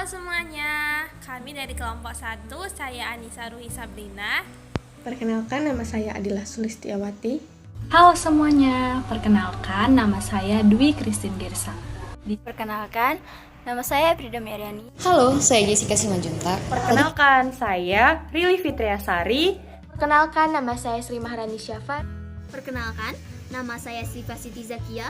Halo semuanya, kami dari kelompok 1, saya Anissa Ruhi Sabrina. Perkenalkan, nama saya Adila Sulistiawati. Halo semuanya, perkenalkan nama saya Dwi Christine Girsang. Perkenalkan, nama saya Frida Meriani. Halo, saya Jessica Simanjuntak. Perkenalkan, saya Rili Fitriasari. Perkenalkan, nama saya Sri Maharani Syafa. Perkenalkan, nama saya Siva Siti Zakia.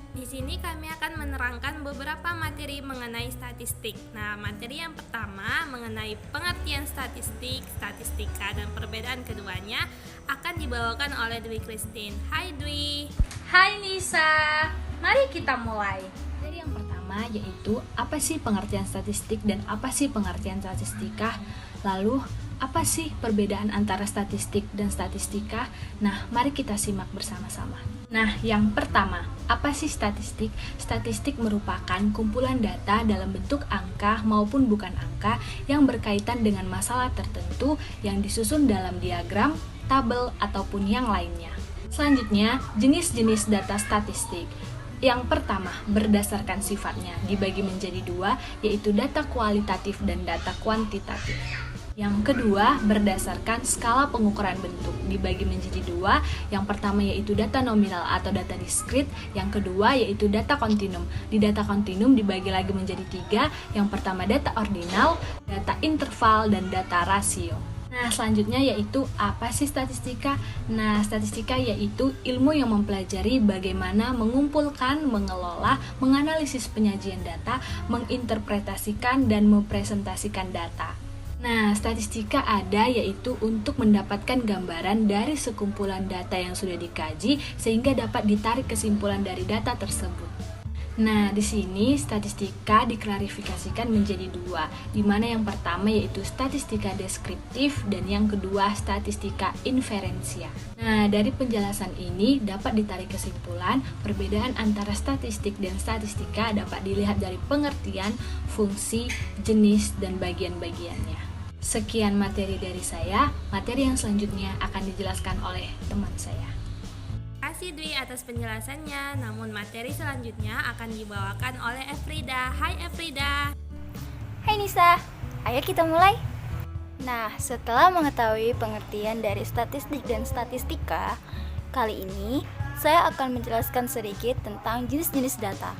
Di sini kami akan menerangkan beberapa materi mengenai statistik. Nah, materi yang pertama mengenai pengertian statistik, statistika, dan perbedaan keduanya akan dibawakan oleh Dwi Christine. Hai Dwi. Hai Nisa, mari kita mulai. Materi yang pertama yaitu apa sih pengertian statistik dan apa sih pengertian statistika. Lalu, apa sih perbedaan antara statistik dan statistika? Nah, mari kita simak bersama-sama. Nah, yang pertama, apa sih statistik? Statistik merupakan kumpulan data dalam bentuk angka maupun bukan angka yang berkaitan dengan masalah tertentu yang disusun dalam diagram, tabel, ataupun yang lainnya. Selanjutnya, jenis-jenis data statistik. Yang pertama, berdasarkan sifatnya dibagi menjadi dua, yaitu data kualitatif dan data kuantitatif. Yang kedua, berdasarkan skala pengukuran bentuk dibagi menjadi dua. Yang pertama yaitu data nominal atau data diskrit. Yang kedua yaitu data kontinum. Di data kontinum dibagi lagi menjadi tiga. Yang pertama data ordinal, data interval, dan data rasio. Nah, selanjutnya yaitu apa sih statistika? Nah, statistika yaitu ilmu yang mempelajari bagaimana mengumpulkan, mengelola, menganalisis penyajian data, menginterpretasikan, dan mempresentasikan data. Nah, statistika ada yaitu untuk mendapatkan gambaran dari sekumpulan data yang sudah dikaji sehingga dapat ditarik kesimpulan dari data tersebut. Nah, di sini statistika diklarifikasikan menjadi dua, di mana yang pertama yaitu statistika deskriptif dan yang kedua statistika inferensia. Nah, dari penjelasan ini dapat ditarik kesimpulan perbedaan antara statistik dan statistika dapat dilihat dari pengertian, fungsi, jenis, dan bagian-bagiannya. Sekian materi dari saya, materi yang selanjutnya akan dijelaskan oleh teman saya. Terima kasih Dwi atas penjelasannya, namun materi selanjutnya akan dibawakan oleh Efrida. Hai Efrida. Hai Nisa, ayo kita mulai. Nah, setelah mengetahui pengertian dari statistik dan statistika, kali ini saya akan menjelaskan sedikit tentang jenis-jenis data.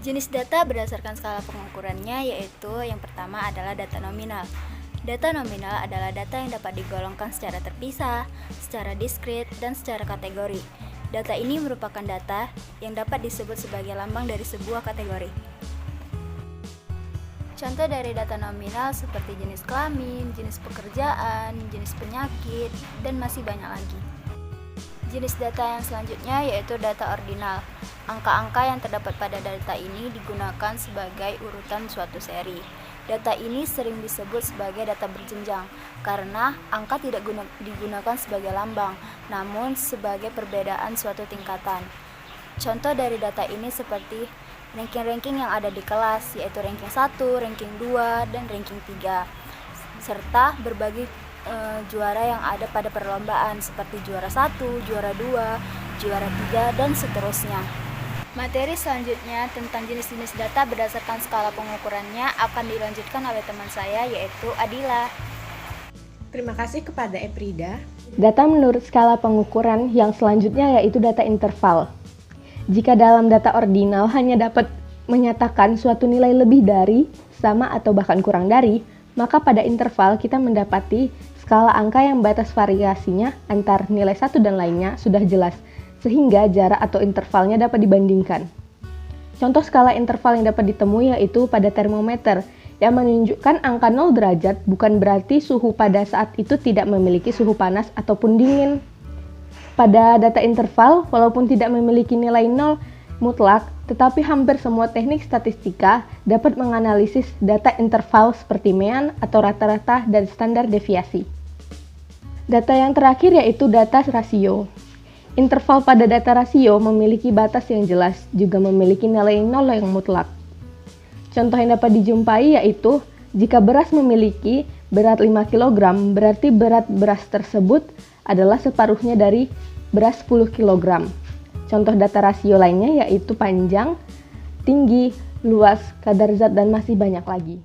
Jenis data berdasarkan skala pengukurannya yaitu yang pertama adalah data nominal. Data nominal adalah data yang dapat digolongkan secara terpisah, secara diskrit, dan secara kategori. Data ini merupakan data yang dapat disebut sebagai lambang dari sebuah kategori. Contoh dari data nominal seperti jenis kelamin, jenis pekerjaan, jenis penyakit, dan masih banyak lagi. Jenis data yang selanjutnya yaitu data ordinal. Angka-angka yang terdapat pada data ini digunakan sebagai urutan suatu seri. Data ini sering disebut sebagai data berjenjang karena angka tidak digunakan sebagai lambang, namun sebagai perbedaan suatu tingkatan. Contoh dari data ini seperti ranking-ranking yang ada di kelas, yaitu ranking 1, ranking 2, dan ranking 3, serta berbagai juara yang ada pada perlombaan seperti juara 1, juara 2, juara 3, dan seterusnya. Materi selanjutnya tentang jenis-jenis data berdasarkan skala pengukurannya akan dilanjutkan oleh teman saya yaitu Adila. Terima kasih kepada Efrida. Data menurut skala pengukuran yang selanjutnya yaitu data interval. Jika dalam data ordinal hanya dapat menyatakan suatu nilai lebih dari, sama atau bahkan kurang dari, maka pada interval kita mendapati skala angka yang batas variasinya antar nilai satu dan lainnya sudah jelas, sehingga jarak atau intervalnya dapat dibandingkan. Contoh skala interval yang dapat ditemui yaitu pada termometer, yang menunjukkan angka 0 derajat bukan berarti suhu pada saat itu tidak memiliki suhu panas ataupun dingin. Pada data interval, walaupun tidak memiliki nilai 0 mutlak, tetapi hampir semua teknik statistika dapat menganalisis data interval seperti mean atau rata-rata dan standar deviasi. Data yang terakhir yaitu data rasio. Interval pada data rasio memiliki batas yang jelas, juga memiliki nilai 0 yang mutlak. Contoh yang dapat dijumpai yaitu, jika beras memiliki berat 5 kg, berarti berat beras tersebut adalah separuhnya dari beras 10 kg. Contoh data rasio lainnya yaitu panjang tinggi, luas, kadar zat, dan masih banyak lagi.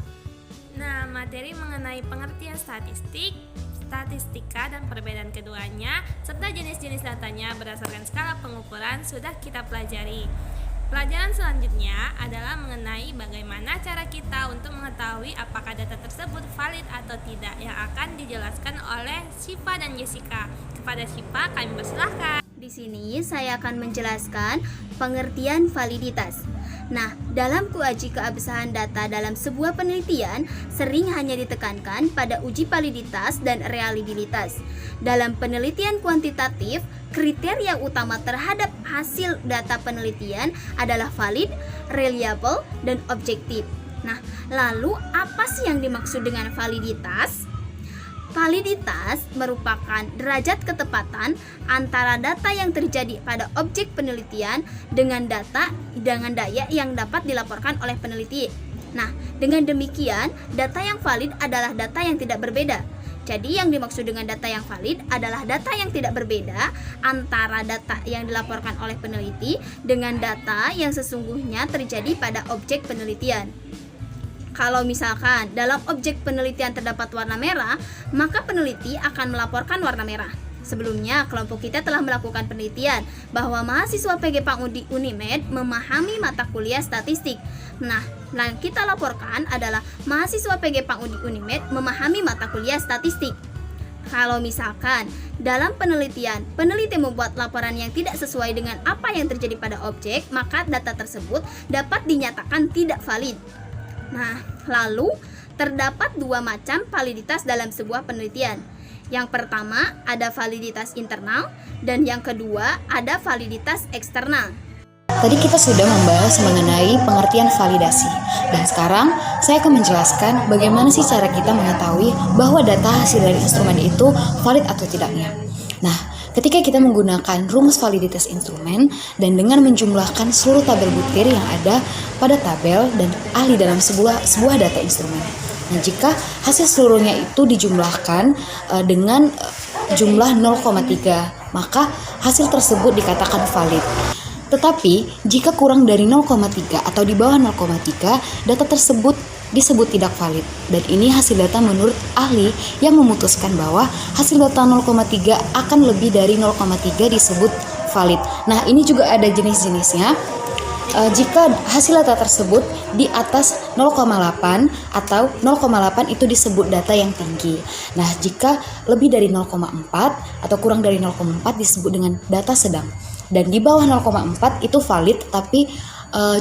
Nah, materi mengenai pengertian statistik, statistika, dan perbedaan keduanya, serta jenis-jenis datanya berdasarkan skala pengukuran sudah kita pelajari. Pelajaran selanjutnya adalah mengenai bagaimana cara kita untuk mengetahui apakah data tersebut valid atau tidak, yang akan dijelaskan oleh Syifa dan Jessica. Kepada Syifa, kami persilahkan. Di sini saya akan menjelaskan pengertian validitas. Nah, dalam kuaji keabsahan data dalam sebuah penelitian sering hanya ditekankan pada uji validitas dan reliabilitas. Dalam penelitian kuantitatif, kriteria utama terhadap hasil data penelitian adalah valid, reliable, dan objektif. Nah, lalu apa sih yang dimaksud dengan validitas? Validitas merupakan derajat ketepatan antara data yang terjadi pada objek penelitian dengan daya yang dapat dilaporkan oleh peneliti. Nah, dengan demikian, data yang valid adalah data yang tidak berbeda. Jadi yang dimaksud dengan data yang valid adalah data yang tidak berbeda antara data yang dilaporkan oleh peneliti dengan data yang sesungguhnya terjadi pada objek penelitian. Kalau misalkan dalam objek penelitian terdapat warna merah, maka peneliti akan melaporkan warna merah. Sebelumnya, kelompok kita telah melakukan penelitian bahwa mahasiswa PG Pangudi Unimed memahami mata kuliah statistik. Nah, yang kita laporkan adalah mahasiswa PG Pangudi Unimed memahami mata kuliah statistik. Kalau misalkan dalam penelitian, peneliti membuat laporan yang tidak sesuai dengan apa yang terjadi pada objek, maka data tersebut dapat dinyatakan tidak valid. Nah, lalu terdapat dua macam validitas dalam sebuah penelitian. Yang pertama ada validitas internal dan yang kedua ada validitas eksternal. Tadi kita sudah membahas mengenai pengertian validasi. Dan sekarang saya akan menjelaskan bagaimana sih cara kita mengetahui bahwa data hasil dari instrumen itu valid atau tidaknya. Nah, ketika kita menggunakan rumus validitas instrumen dan dengan menjumlahkan seluruh tabel butir yang ada pada tabel dan ahli dalam sebuah data instrumen. Nah, jika hasil seluruhnya itu dijumlahkan dengan jumlah 0,3, maka hasil tersebut dikatakan valid. Tetapi, jika kurang dari 0,3 atau di bawah 0,3, data tersebut disebut tidak valid. Dan ini hasil data menurut ahli yang memutuskan bahwa hasil data 0,3 akan lebih dari 0,3 disebut valid. Nah, ini juga ada jenis-jenisnya. Jika hasil data tersebut di atas 0,8 atau 0,8 itu disebut data yang tinggi. Nah, jika lebih dari 0,4 atau kurang dari 0,4 disebut dengan data sedang. Dan di bawah 0,4 itu valid, tapi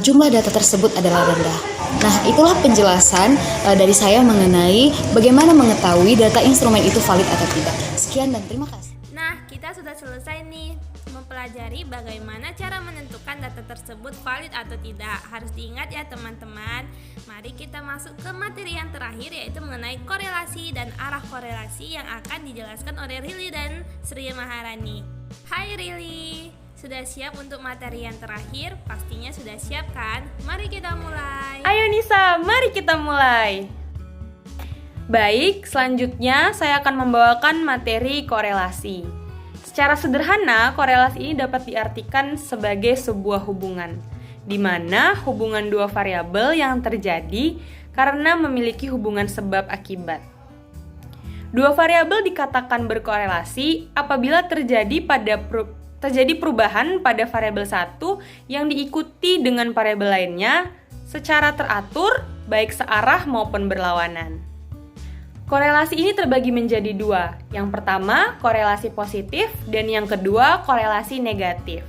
jumlah data tersebut adalah rendah. Nah, itulah penjelasan dari saya mengenai bagaimana mengetahui data instrumen itu valid atau tidak. Sekian dan terima kasih. Nah, kita sudah selesai nih mempelajari bagaimana cara menentukan data tersebut valid atau tidak. Harus diingat ya teman-teman. Mari kita masuk ke materi yang terakhir, yaitu mengenai korelasi dan arah korelasi yang akan dijelaskan oleh Rili dan Sri Maharani. Hai Rili, sudah siap untuk materi yang terakhir? Pastinya sudah siap kan? Mari kita mulai. Ayo Nisa, mari kita mulai. Baik, selanjutnya saya akan membawakan materi korelasi. Secara sederhana, korelasi ini dapat diartikan sebagai sebuah hubungan, di mana hubungan dua variabel yang terjadi karena memiliki hubungan sebab akibat. Dua variabel dikatakan berkorelasi apabila terjadi perubahan pada variabel satu yang diikuti dengan variabel lainnya secara teratur, baik searah maupun berlawanan. Korelasi ini terbagi menjadi dua. Yang pertama, korelasi positif, dan yang kedua, korelasi negatif.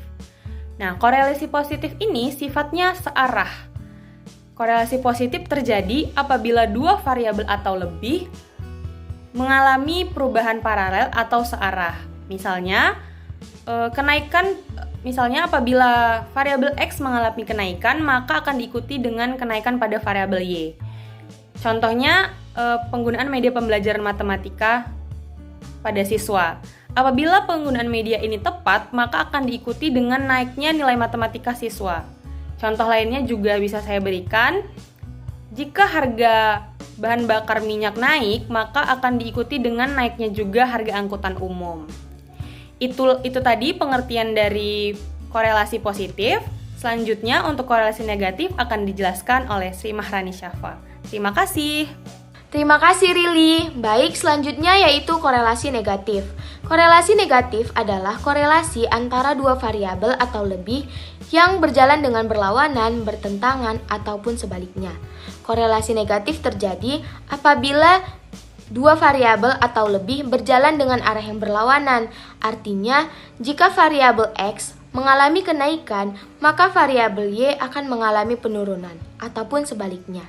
Nah, korelasi positif ini sifatnya searah. Korelasi positif terjadi apabila dua variabel atau lebih mengalami perubahan paralel atau searah. Misalnya, apabila variabel X mengalami kenaikan, maka akan diikuti dengan kenaikan pada variabel Y. Contohnya, penggunaan media pembelajaran matematika pada siswa. Apabila penggunaan media ini tepat, maka akan diikuti dengan naiknya nilai matematika siswa. Contoh lainnya juga bisa saya berikan. Jika harga bahan bakar minyak naik, maka akan diikuti dengan naiknya juga harga angkutan umum. Itu tadi pengertian dari korelasi positif. Selanjutnya untuk korelasi negatif akan dijelaskan oleh Sri Maharani Syafa. Terima kasih. Terima kasih Rili. Baik, selanjutnya yaitu korelasi negatif. Korelasi negatif adalah korelasi antara dua variabel atau lebih yang berjalan dengan berlawanan, bertentangan, ataupun sebaliknya. Korelasi negatif terjadi apabila dua variabel atau lebih berjalan dengan arah yang berlawanan. Artinya, jika variabel X mengalami kenaikan, maka variabel Y akan mengalami penurunan, ataupun sebaliknya.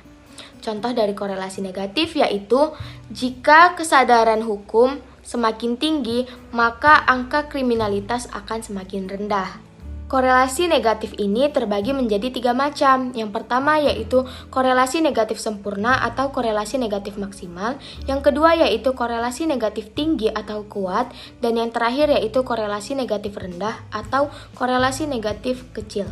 Contoh dari korelasi negatif yaitu, jika kesadaran hukum semakin tinggi, maka angka kriminalitas akan semakin rendah. Korelasi negatif ini terbagi menjadi 3 macam. Yang pertama yaitu korelasi negatif sempurna atau korelasi negatif maksimal. Yang kedua yaitu korelasi negatif tinggi atau kuat. Dan yang terakhir yaitu korelasi negatif rendah atau korelasi negatif kecil.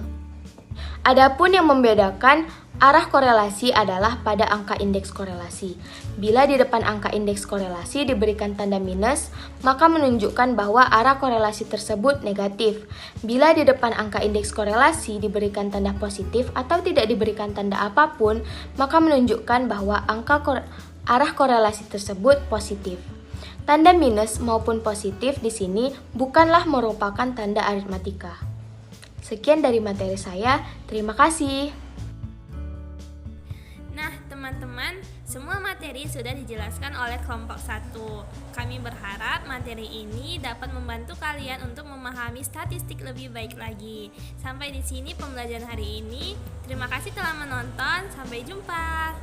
Adapun yang membedakan arah korelasi adalah pada angka indeks korelasi. Bila di depan angka indeks korelasi diberikan tanda minus, maka menunjukkan bahwa arah korelasi tersebut negatif. Bila di depan angka indeks korelasi diberikan tanda positif atau tidak diberikan tanda apapun, maka menunjukkan bahwa arah korelasi tersebut positif. Tanda minus maupun positif di sini bukanlah merupakan tanda aritmatika. Sekian dari materi saya, terima kasih. Nah, teman-teman, semua materi sudah dijelaskan oleh kelompok 1. Kami berharap materi ini dapat membantu kalian untuk memahami statistik lebih baik lagi. Sampai di sini pembelajaran hari ini. Terima kasih telah menonton. Sampai jumpa.